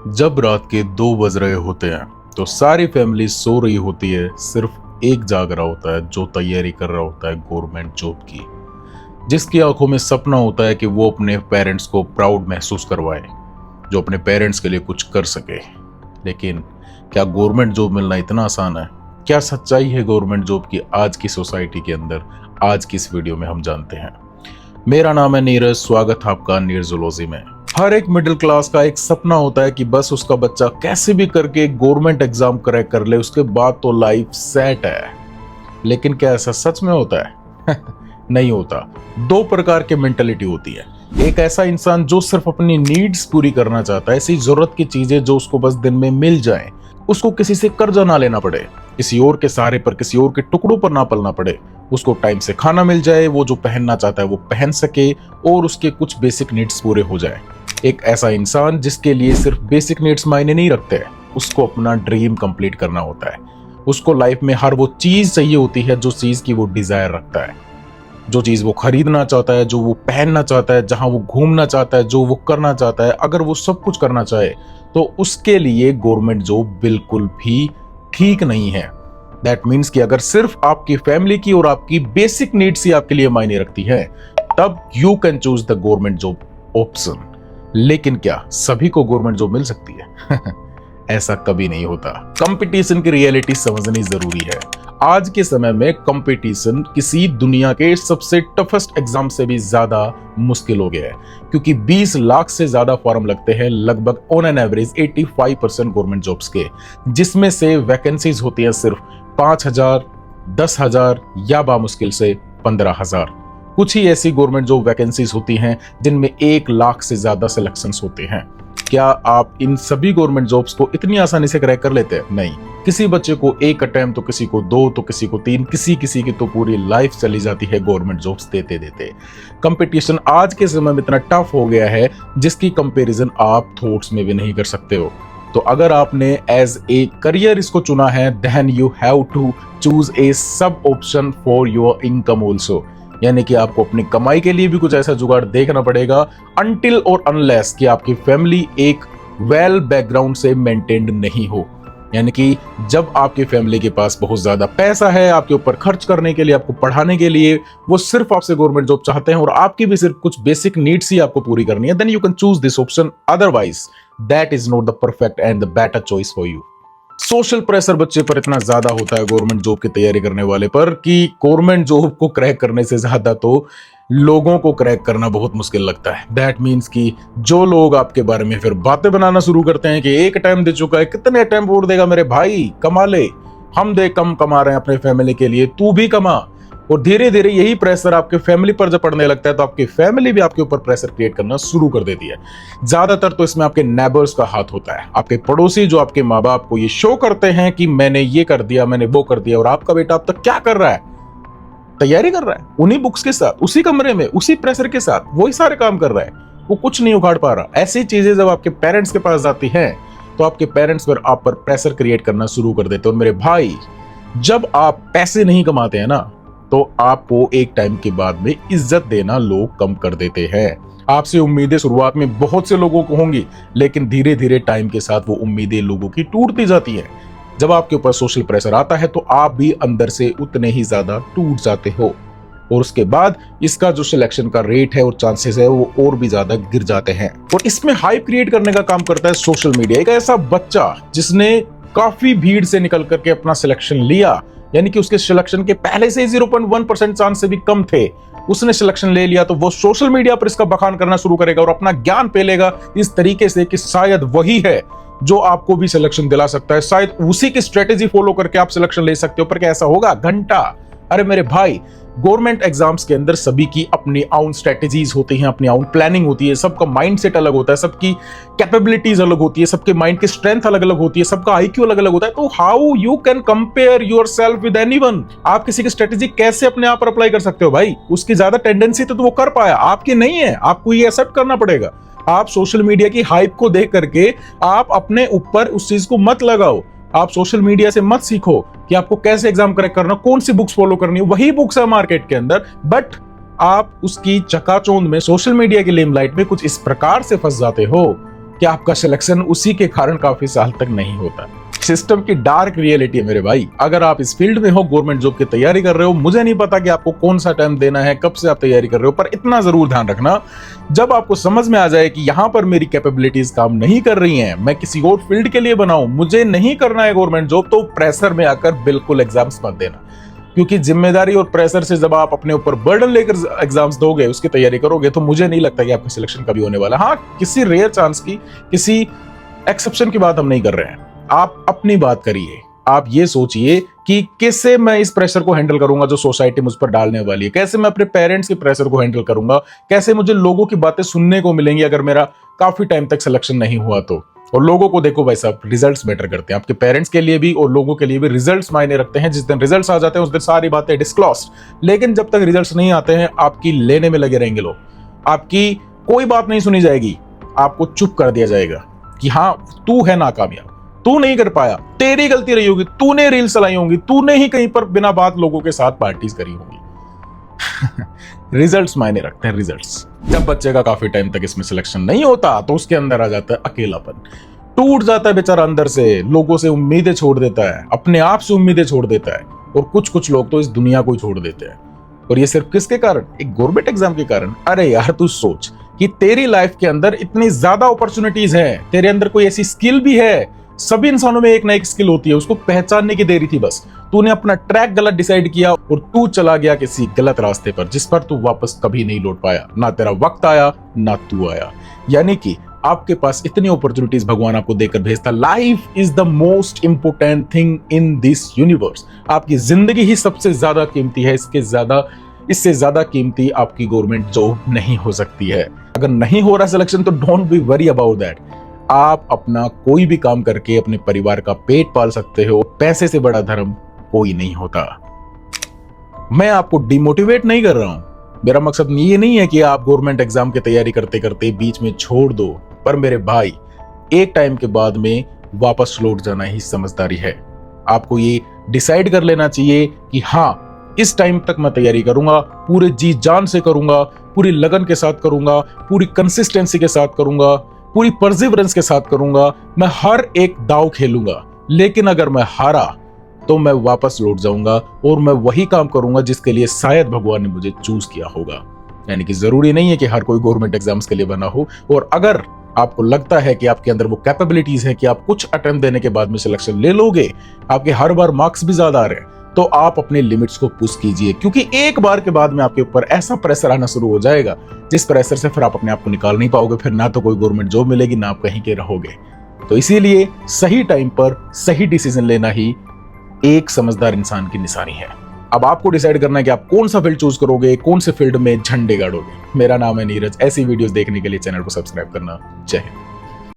जब रात के 2 बज रहे होते हैं तो सारी फैमिली सो रही होती है। सिर्फ एक जाग रहा होता है जो तैयारी कर रहा होता है गवर्नमेंट जॉब की, जिसकी आंखों में सपना होता है कि वो अपने पेरेंट्स को प्राउड महसूस करवाए, जो अपने पेरेंट्स के लिए कुछ कर सके। लेकिन क्या गवर्नमेंट जॉब मिलना इतना आसान है? क्या सच्चाई है गवर्नमेंट जॉब की आज की सोसाइटी के अंदर? आज की इस वीडियो में हम जानते हैं। मेरा नाम है नीरज, स्वागत है आपका नीरजोलॉजी में। हर एक मिडिल क्लास का एक सपना होता है कि बस उसका बच्चा कैसे भी करके गवर्नमेंट एग्जाम क्रैक कर ले, उसके बाद तो लाइफ सेट है। लेकिन क्या ऐसा सच में होता है? नहीं होता। दो प्रकार की मेंटालिटी होती है। एक ऐसा इंसान जो सिर्फ अपनी नीड्स पूरी करना चाहता है, ऐसी जरूरत की चीजें जो उसको बस दिन में मिल जाए, उसको किसी से कर्जा ना लेना पड़े, किसी और के सहारे पर, किसी और के टुकड़ों पर ना पलना पड़े, उसको टाइम से खाना मिल जाए, वो जो पहनना चाहता है वो पहन सके और उसके कुछ बेसिक नीड्स पूरे हो जाए। एक ऐसा इंसान जिसके लिए सिर्फ बेसिक नीड्स मायने नहीं रखते, उसको अपना ड्रीम कंप्लीट करना होता है। उसको लाइफ में हर वो चीज चाहिए होती है जो चीज की वो डिजायर रखता है, जो चीज वो खरीदना चाहता है, जो वो पहनना चाहता है, जहां वो घूमना चाहता है, जो वो करना चाहता है। अगर वो सब कुछ करना चाहे तो उसके लिए गवर्नमेंट जॉब बिल्कुल भी ठीक नहीं है। दैट मीन्स कि अगर सिर्फ आपकी फैमिली की और आपकी बेसिक नीड्स ही आपके लिए मायने रखती है, तब you can choose the government job option. लेकिन क्या सभी को गवर्नमेंट जॉब मिल सकती है? ऐसा कभी नहीं होता। कंपटीशन की रियलिटी समझनी जरूरी है। आज के समय में कंपटीशन किसी दुनिया के सबसे टफेस्ट एग्जाम से भी ज्यादा मुश्किल हो गया है, क्योंकि 20 लाख से ज्यादा फॉर्म लगते हैं, लगभग on an average 85% government jobs के, जिसमें से वैकेंसीज होती हैं सिर्फ 5,000, 10,000 या बामुश्किल से 15,000। कुछ ही ऐसी गवर्नमेंट जॉब वैकेंसीज होती हैं जिनमें 1 लाख से ज्यादा सिलेक्शंस होते हैं। क्या आप इन सभी गवर्नमेंट जॉब्स को इतनी आसानी से क्रैक कर लेते हैं? नहीं। किसी बच्चे को 1 अटेम्प्ट, तो किसी को 2, तो किसी को 3, किसी की तो पूरी लाइफ चली जाती है गवर्नमेंट जॉब्स देते देते। कंपटीशन आज के समय में इतना टफ हो गया है जिसकी कंपैरिजन आप थॉट्स में भी नहीं कर सकते हो। तो अगर आपने एज ए करियर इसको चुना है, then you have to choose a sub option for your income also. यानी कि आपको अपनी कमाई के लिए भी कुछ ऐसा जुगाड़ देखना पड़ेगा, अनटिल और अनलेस कि आपकी फैमिली एक वेल बैकग्राउंड से मेंटेन्ड नहीं हो। यानी कि जब आपकी फैमिली के पास बहुत ज्यादा पैसा है आपके ऊपर खर्च करने के लिए, आपको पढ़ाने के लिए, वो सिर्फ आपसे गवर्नमेंट जॉब चाहते हैं और आपकी भी सिर्फ कुछ बेसिक नीड्स ही आपको पूरी करनी है, then you can choose this option. Otherwise that is not the perfect and the better choice for you. Social pressure बच्चे पर इतना ज्यादा होता है गवर्नमेंट जॉब की तैयारी करने वाले पर, कि गवर्नमेंट जॉब को क्रैक करने से ज्यादा तो लोगों को क्रैक करना बहुत मुश्किल लगता है। दैट मीन्स कि जो लोग आपके बारे में फिर बातें बनाना शुरू करते हैं कि एक अटेम्प्ट दे चुका है, कितने अटेम्प्ट और देगा मेरे भाई, कमा ले, हम देख कम कमा रहे हैं अपने फैमिली के लिए, तू भी कमा। और धीरे धीरे यही प्रेशर आपके फैमिली पर जब पड़ने लगता है तो आपकी फैमिली भी आपके ऊपर प्रेशर क्रिएट करना शुरू कर देती है। ज्यादातर तो इसमें आपके नेबर्स का हाथ होता है, आपके पड़ोसी जो आपके माँ बाप को ये शो करते हैं कि मैंने ये कर दिया, मैंने वो कर दिया, और आपका बेटा अब तक क्या कर रहा है? तैयारी कर रहा है, उन्हीं बुक्स के साथ, उसी कमरे में, उसी प्रेशर के साथ वही सारे काम कर रहा है, वो कुछ नहीं उखाड़ पा रहा। ऐसी चीजें जब आपके पेरेंट्स के पास जाती हैं तो आपके पेरेंट्स पर आप पर प्रेशर क्रिएट करना शुरू कर देते हैं। और मेरे भाई, जब आप पैसे नहीं कमाते हैं ना, तो आपको एक टाइम के बाद में इज्जत देना लोग कम कर देते हैं। आपसे उम्मीदें शुरुआत में बहुत से लोगों को होंगी, लेकिन धीरे धीरे टाइम के साथ वो उम्मीदें लोगों की टूटती जाती हैं। जब आपके ऊपर सोशल प्रेशर आता है तो आप भी अंदर से उतने ही ज्यादा टूट जाते हो, और उसके बाद इसका जो सिलेक्शन का रेट है और चांसेस है वो और भी ज्यादा गिर जाते हैं। और इसमें हाइप क्रिएट करने का काम करता है सोशल मीडिया। एक ऐसा बच्चा जिसने काफी भीड़ से निकल करके अपना सिलेक्शन लिया, यानी कि उसके सिलेक्शन के पहले से 0.1% चांस से भी कम थे, उसने सिलेक्शन ले लिया, तो वो सोशल मीडिया पर इसका बखान करना शुरू करेगा और अपना ज्ञान फैलेगा इस तरीके से कि शायद वही है जो आपको भी सिलेक्शन दिला सकता है, शायद उसी की स्ट्रेटेजी फॉलो करके आप सिलेक्शन ले सकते हो। पर क्या ऐसा होगा? घंटा। अरे मेरे भाई, गवर्नमेंट एग्जाम्स के अंदर सभी की अपनी आउन स्ट्रेटेजीज होती हैं, अपनी आउन प्लानिंग होती है, सबका माइंडसेट अलग होता है, सबकी कैपेबिलिटीज अलग होती है, सबके माइंड की स्ट्रेंथ अलग अलग होती है, सबका आईक्यू अलग अलग होता है। तो how you can compare yourself with anyone? आप किसी की स्ट्रेटेजी कैसे अपने आप पर अप्लाई कर सकते हो भाई? उसकी ज्यादा टेंडेंसी तो वो कर पाया, आपकी नहीं है। आपको ये एक्सेप्ट करना पड़ेगा। आप सोशल मीडिया की हाइप को देख करके आप अपने ऊपर उस चीज को मत लगाओ। आप सोशल मीडिया से मत सीखो कि आपको कैसे एग्जाम क्रैक करना, कौन सी बुक्स फॉलो करनी है, वही बुक्स है मार्केट के अंदर, बट आप उसकी चकाचौंध में सोशल मीडिया की लेमलाइट में कुछ इस प्रकार से फंस जाते हो कि आपका सिलेक्शन उसी के कारण काफी साल तक नहीं होता। सिस्टम की डार्क रियलिटी है मेरे भाई। अगर आप इस फील्ड में हो, गवर्नमेंट जॉब की तैयारी कर रहे हो, मुझे नहीं पता कि आपको कौन सा टाइम देना है, कब से आप तैयारी कर रहे हो, पर इतना जरूर ध्यान रखना, जब आपको समझ में आ जाए कि यहां पर मेरी कैपेबिलिटीज काम नहीं कर रही हैं, मैं किसी और फील्ड के लिए बनाऊं, मुझे नहीं करना है गवर्नमेंट जॉब, तो प्रेशर में आकर बिल्कुल एग्जाम्स मत देना। क्योंकि जिम्मेदारी और प्रेशर से जब आप अपने ऊपर बर्डन लेकर एग्जाम्स दोगे, उसकी तैयारी करोगे, तो मुझे नहीं लगता कि आपका सिलेक्शन कभी होने वाला। हाँ, किसी रेयर चांस की, किसी एक्सेप्शन की बात हम नहीं कर रहे हैं। आप अपनी बात करिए। आप ये सोचिए कि कैसे मैं इस प्रेशर को हैंडल करूंगा जो सोसाइटी मुझ पर डालने वाली है, कैसे मैं अपने पेरेंट्स के प्रेशर को हैंडल करूंगा, कैसे मुझे लोगों की बातें सुनने को मिलेंगी अगर मेरा काफी टाइम तक सिलेक्शन नहीं हुआ तो। और लोगों को देखो भाई साहब, रिजल्ट्स मैटर करते हैं। आपके पेरेंट्स के लिए भी और लोगों के लिए भी रिजल्ट्स मायने रखते हैं। जिस दिन रिजल्ट्स आ जाते हैं उस दिन सारी बातें डिस्क्लोज्ड। लेकिन जब तक रिजल्ट्स नहीं आते हैं, आपकी लेने में लगे रहेंगे लोग, आपकी कोई बात नहीं सुनी जाएगी, आपको चुप कर दिया जाएगा कि हाँ, तू है नाकामयाब, तू नहीं कर पाया, तेरी गलती रही होगी, तूने रील चलाई होंगी, तूने ही कहीं पर बिना बात लोगों के साथ पार्टीज करी होंगी। रिजल्ट्स मायने रखते हैं, रिजल्ट्स। जब बच्चे का काफी टाइम तक इसमें सिलेक्शन नहीं होता तो उसके अंदर आ जाता है अकेलापन, टूट जाता है बेचारा अंदर से, लोगों से उम्मीदें छोड़ देता है, अपने आप से उम्मीदें छोड़ देता है, और कुछ लोग तो इस दुनिया को ही छोड़ देते हैं। और ये सिर्फ किसके कारण? एक गवर्नमेंट एग्जाम के कारण। अरे यार, तू सोच कि तेरी लाइफ के अंदर इतनी ज्यादा अपॉर्चुनिटीज हैं, तेरे अंदर कोई ऐसी स्किल भी है। सभी इंसानों में एक ना एक स्किल होती है, उसको पहचानने की देरी थी बस। तूने अपना ट्रैक गलत डिसाइड किया और तू चला गया किसी गलत रास्ते पर, जिस पर तू वापस कभी नहीं लौट पाया। ना तेरा वक्त आया, ना तू आया। यानी कि आपके पास इतनी अपॉर्चुनिटीज भगवान आपको देकर भेजता। Life is the most important thing in this universe. आपकी जिंदगी ही सबसे ज्यादा कीमती है। इससे ज्यादा कीमती आपकी गवर्नमेंट जॉब नहीं हो सकती है। अगर नहीं हो रहा सिलेक्शन तो don't be worry about that. आप अपना कोई भी काम करके अपने परिवार का पेट पाल सकते हो। पैसे से बड़ा धर्म कोई नहीं होता। मैं आपको डिमोटिवेट नहीं कर रहा हूं। मेरा मकसद ये नहीं है कि आप गवर्नमेंट एग्जाम की तैयारी करते करते बीच में छोड़ दो, पर मेरे भाई, एक टाइम के बाद में वापस लौट जाना ही समझदारी है। आपको ये डिसाइड कर लेना चाहिए कि हाँ, इस टाइम तक मैं तैयारी करूंगा, पूरे जी जान से करूंगा, पूरी लगन के साथ करूंगा, पूरी कंसिस्टेंसी के साथ करूंगा, पूरी परसिवरेंस के साथ करूंगा। मैं हर एक दांव खेलूंगा। लेकिन अगर मैं हारा तो मैं वापस लौट जाऊंगा और मैं वही काम करूंगा जिसके लिए शायद भगवान ने मुझे चूज किया होगा। यानी कि जरूरी नहीं है कि हर कोई गवर्नमेंट एग्जाम्स के लिए बना हो। और अगर आपको लगता है कि आपके अंदर वो कैपेबिलिटीज है कि आप कुछ अटेम्प्ट देने के बाद में सिलेक्शन ले लोगे, आपके हर बार मार्क्स भी ज्यादा आ रहे हैं, तो आप अपने लिमिट्स को पुश कीजिए। क्योंकि एक बार के बाद में आपके ऊपर ऐसा प्रेशर आना शुरू हो जाएगा जिस प्रेशर से फिर आप अपने आप को निकाल नहीं पाओगे। फिर ना तो कोई गवर्नमेंट जॉब मिलेगी, ना आप कहीं के रहोगे। तो इसीलिए सही टाइम पर सही डिसीजन लेना ही एक समझदार इंसान की निशानी है। अब आपको डिसाइड करना है कि आप कौन सा फील्ड चूज करोगे, कौन से फील्ड में झंडे गाड़ोगे। मेरा नाम है नीरज। ऐसी वीडियोस देखने के लिए चैनल को सब्सक्राइब करना। जय हिंद।